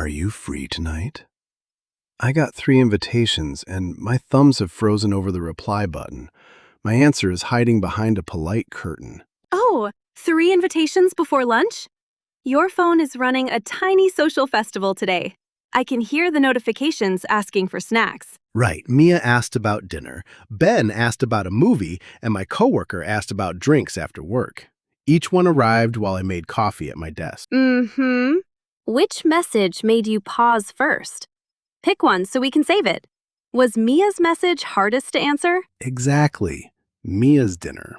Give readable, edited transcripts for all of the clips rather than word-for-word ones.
Are you free tonight? I got 3 invitations, and my thumbs have frozen over the reply button. My answer is hiding behind a polite curtain. Oh, 3 invitations before lunch? Your phone is running a tiny social festival today. I can hear the notifications asking for snacks. Right, Mia asked about dinner, Ben asked about a movie, and my coworker asked about drinks after work. Each one arrived while I made coffee at my desk. Which message made you pause first? Pick one so we can save it. Was Mia's message hardest to answer? Exactly. Mia's dinner.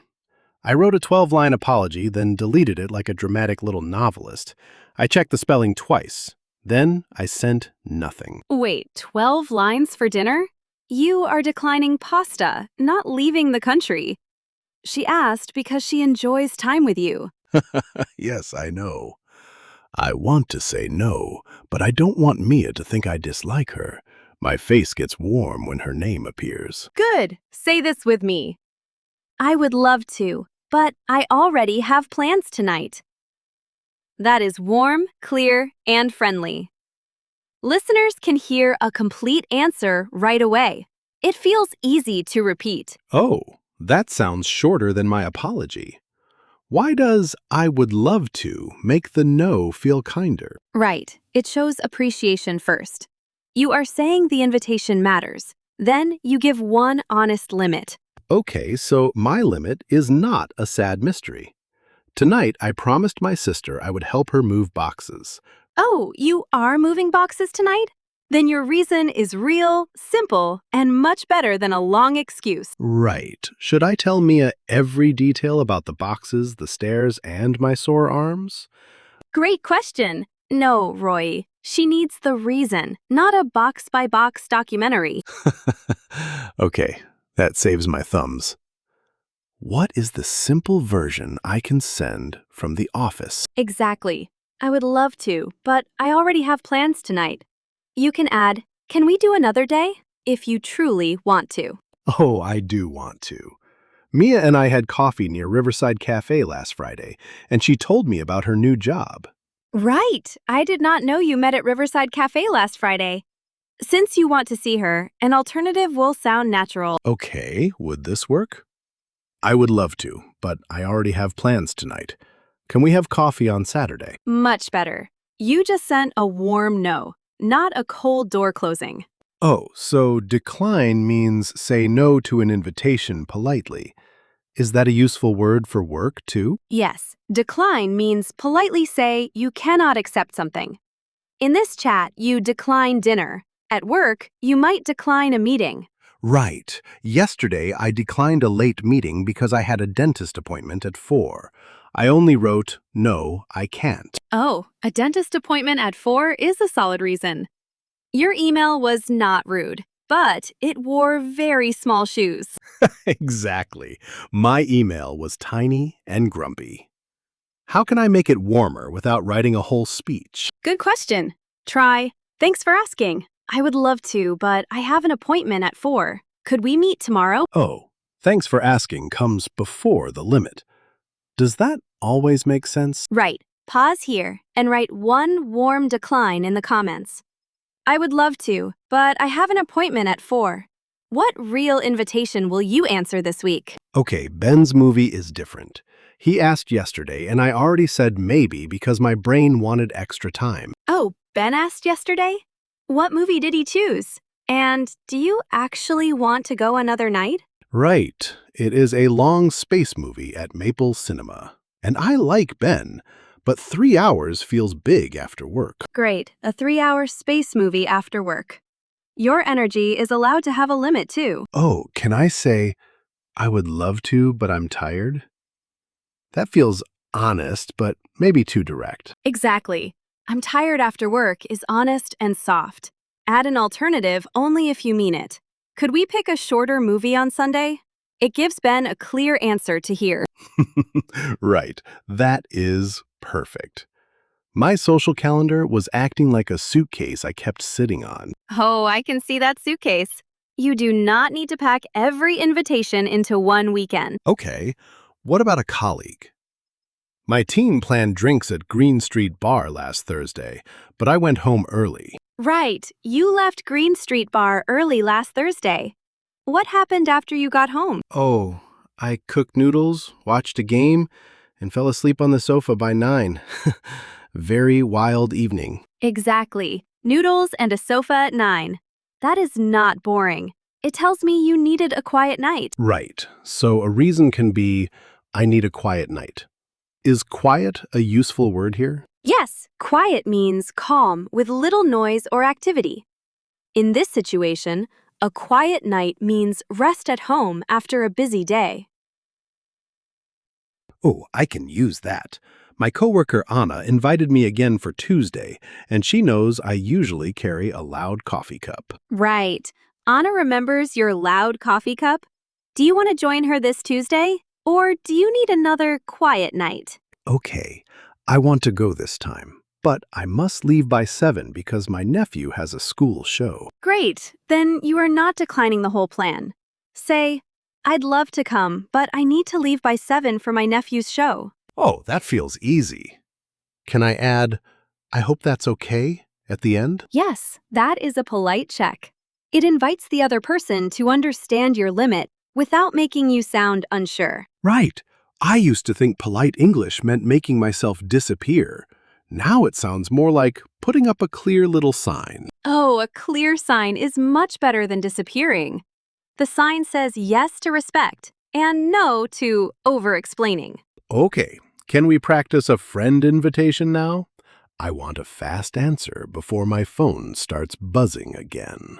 I wrote a 12-line apology, then deleted it like a dramatic little novelist. I checked the spelling twice. Then I sent nothing. Wait, 12 lines for dinner? You are declining pasta, not leaving the country. She asked because she enjoys time with you. Yes, I know. I want to say no, but I don't want Mia to think I dislike her. My face gets warm when her name appears. Good. Say this with me. I would love to, but I already have plans tonight. That is warm, clear, and friendly. Listeners can hear a complete answer right away. It feels easy to repeat. Oh, that sounds shorter than my apology. Why does "I would love to" make the no feel kinder? Right. It shows appreciation first. You are saying the invitation matters. Then you give one honest limit. Okay, so my limit is not a sad mystery. Tonight, I promised my sister I would help her move boxes. Oh, you are moving boxes tonight? Then your reason is real, simple, and much better than a long excuse. Right. Should I tell Mia every detail about the boxes, the stairs, and my sore arms? Great question. No, Roy. She needs the reason, not a box-by-box documentary. Okay, that saves my thumbs. What is the simple version I can send from the office? Exactly. I would love to, but I already have plans tonight. You can add, "Can we do another day?" if you truly want to. Oh, I do want to. Mia and I had coffee near Riverside Cafe last Friday, and she told me about her new job. Right. I did not know you met at Riverside Cafe last Friday. Since you want to see her, an alternative will sound natural. Okay, would this work? I would love to, but I already have plans tonight. Can we have coffee on Saturday? Much better. You just sent a warm no, not a cold door closing. Oh, so decline means say no to an invitation politely. Is that a useful word for work, too? Yes, decline means politely say you cannot accept something. In this chat, you decline dinner. At work, you might decline a meeting. Right. Yesterday, I declined a late meeting because I had a dentist appointment at 4. I only wrote, "No, I can't." Oh, a dentist appointment at 4 is a solid reason. Your email was not rude, but it wore very small shoes. Exactly. My email was tiny and grumpy. How can I make it warmer without writing a whole speech? Good question. Try, "Thanks for asking. I would love to, but I have an appointment at 4. Could we meet tomorrow?" Oh, thanks for asking comes before the limit. Does that always make sense? Right. Pause here and write one warm decline in the comments. I would love to, but I have an appointment at 4. What real invitation will you answer this week? Okay, Ben's movie is different. He asked yesterday, and I already said maybe because my brain wanted extra time. Oh, Ben asked yesterday? What movie did he choose? And do you actually want to go another night? Right. It is a long space movie at Maple Cinema. And I like Ben, but 3 hours feels big after work. Great, a 3-hour space movie after work. Your energy is allowed to have a limit too. Oh, can I say, "I would love to, but I'm tired"? That feels honest, but maybe too direct. Exactly. "I'm tired after work" is honest and soft. Add an alternative only if you mean it. Could we pick a shorter movie on Sunday? It gives Ben a clear answer to hear. Right. That is perfect. My social calendar was acting like a suitcase I kept sitting on. Oh, I can see that suitcase. You do not need to pack every invitation into one weekend. Okay, what about a colleague? My team planned drinks at Green Street Bar last Thursday, but I went home early. Right, you left Green Street Bar early last Thursday. What happened after you got home? Oh, I cooked noodles, watched a game, and fell asleep on the sofa by 9. Very wild evening. Exactly. Noodles and a sofa at 9. That is not boring. It tells me you needed a quiet night. Right. So a reason can be, I need a quiet night. Is quiet a useful word here? Yes, quiet means calm with little noise or activity. In this situation, a quiet night means rest at home after a busy day. Oh, I can use that. My coworker Anna invited me again for Tuesday, and she knows I usually carry a loud coffee cup. Right. Anna remembers your loud coffee cup. Do you want to join her this Tuesday? Or do you need another quiet night? Okay, I want to go this time, but I must leave by 7 because my nephew has a school show. Great. Then you are not declining the whole plan. Say, I'd love to come, but I need to leave by 7 for my nephew's show. Oh, that feels easy. Can I add, I hope that's okay at the end? Yes, that is a polite check. It invites the other person to understand your limit without making you sound unsure. Right. I used to think polite English meant making myself disappear. Now it sounds more like putting up a clear little sign. Oh, a clear sign is much better than disappearing. The sign says yes to respect and no to over-explaining. Okay, can we practice a friend invitation now? I want a fast answer before my phone starts buzzing again.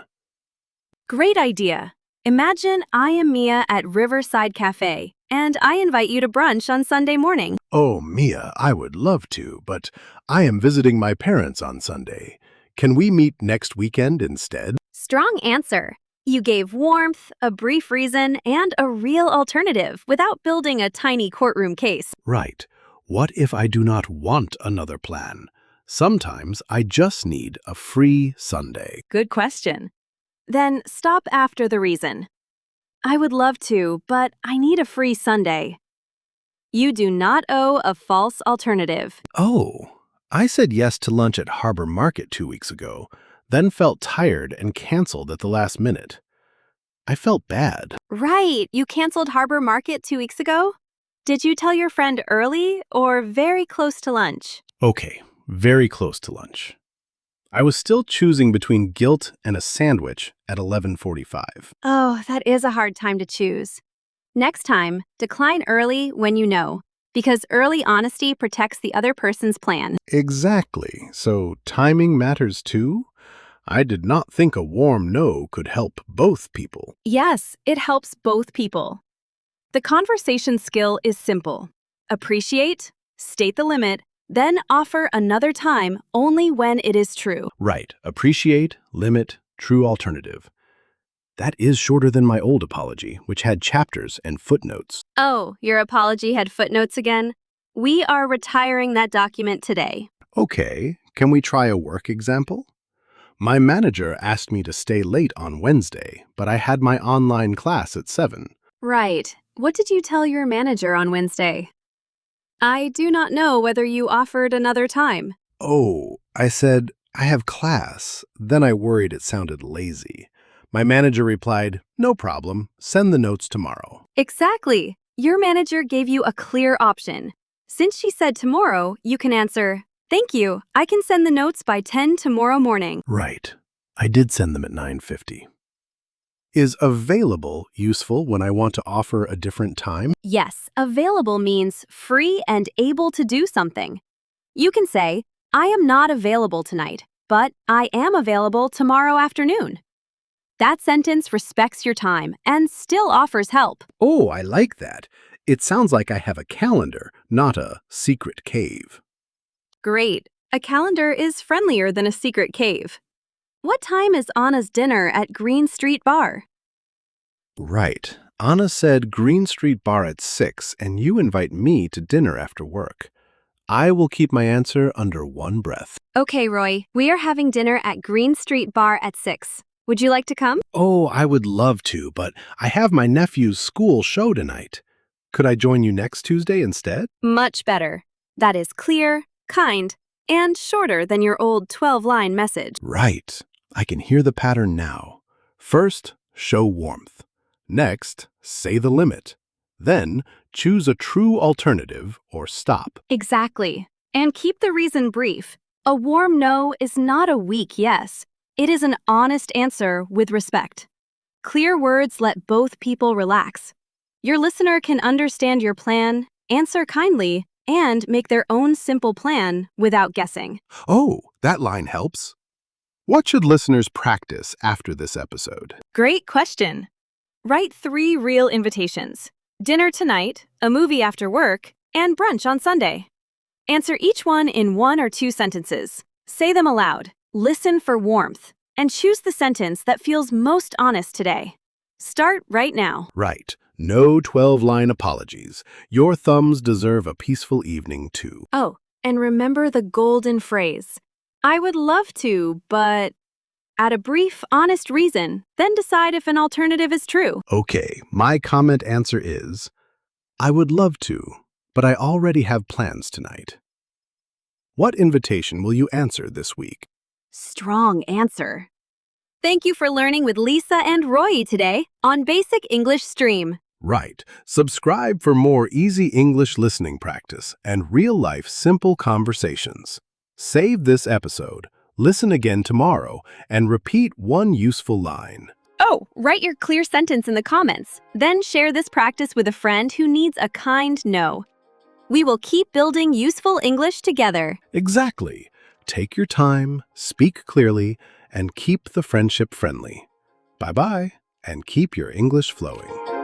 Great idea. Imagine I am Mia at Riverside Cafe, and I invite you to brunch on Sunday morning. Oh, Mia, I would love to, but I am visiting my parents on Sunday. Can we meet next weekend instead? Strong answer. You gave warmth, a brief reason, and a real alternative without building a tiny courtroom case. Right. What if I do not want another plan? Sometimes I just need a free Sunday. Good question. Then stop after the reason. I would love to, but I need a free Sunday. You do not owe a false alternative. Oh, I said yes to lunch at Harbor Market 2 weeks ago, then felt tired and canceled at the last minute. I felt bad. Right, you canceled Harbor Market 2 weeks ago? Did you tell your friend early or very close to lunch? Okay, very close to lunch. I was still choosing between guilt and a sandwich at 11:45. Oh, that is a hard time to choose. Next time, decline early when you know, because early honesty protects the other person's plan. Exactly. So timing matters too? I did not think a warm no could help both people. Yes, it helps both people. The conversation skill is simple. Appreciate, state the limit, then offer another time only when it is true. Right. Appreciate, limit, true alternative. That is shorter than my old apology, which had chapters and footnotes. Oh, your apology had footnotes again? We are retiring that document today. Okay, can we try a work example? My manager asked me to stay late on Wednesday, but I had my online class at 7. Right. What did you tell your manager on Wednesday? I do not know whether you offered another time. Oh, I said, I have class. Then I worried it sounded lazy. My manager replied, no problem, send the notes tomorrow. Exactly. Your manager gave you a clear option. Since she said tomorrow, you can answer, thank you, I can send the notes by 10 tomorrow morning. Right. I did send them at 9:50. Is available useful when I want to offer a different time? Yes, available means free and able to do something. You can say, I am not available tonight, but I am available tomorrow afternoon. That sentence respects your time and still offers help. Oh, I like that. It sounds like I have a calendar, not a secret cave. Great. A calendar is friendlier than a secret cave. What time is Anna's dinner at Green Street Bar? Right. Anna said Green Street Bar at 6, and you invite me to dinner after work. I will keep my answer under one breath. Okay, Roy. We are having dinner at Green Street Bar at 6. Would you like to come? Oh, I would love to, but I have my nephew's school show tonight. Could I join you next Tuesday instead? Much better. That is clear, kind, and shorter than your old 12-line message. Right. I can hear the pattern now. First, show warmth. Next, say the limit. Then, choose a true alternative or stop. Exactly. And keep the reason brief. A warm no is not a weak yes. It is an honest answer with respect. Clear words let both people relax. Your listener can understand your plan, answer kindly, and make their own simple plan without guessing. Oh, that line helps. What should listeners practice after this episode? Great question. Write 3 real invitations: dinner tonight, a movie after work, and brunch on Sunday. Answer each one in 1 or 2 sentences. Say them aloud, listen for warmth, and choose the sentence that feels most honest today. Start right now. Right. No 12-line apologies. Your thumbs deserve a peaceful evening, too. Oh, and remember the golden phrase. I would love to, but add a brief, honest reason, then decide if an alternative is true. Okay, my comment answer is, I would love to, but I already have plans tonight. What invitation will you answer this week? Strong answer. Thank you for learning with Lisa and Roy today on Basic English Stream. Right. Subscribe for more easy English listening practice and real-life simple conversations. Save this episode, listen again tomorrow, and repeat one useful line. Oh, write your clear sentence in the comments. Then share this practice with a friend who needs a kind no. We will keep building useful English together. Exactly. Take your time, speak clearly, and keep the friendship friendly. Bye-bye, and keep your English flowing.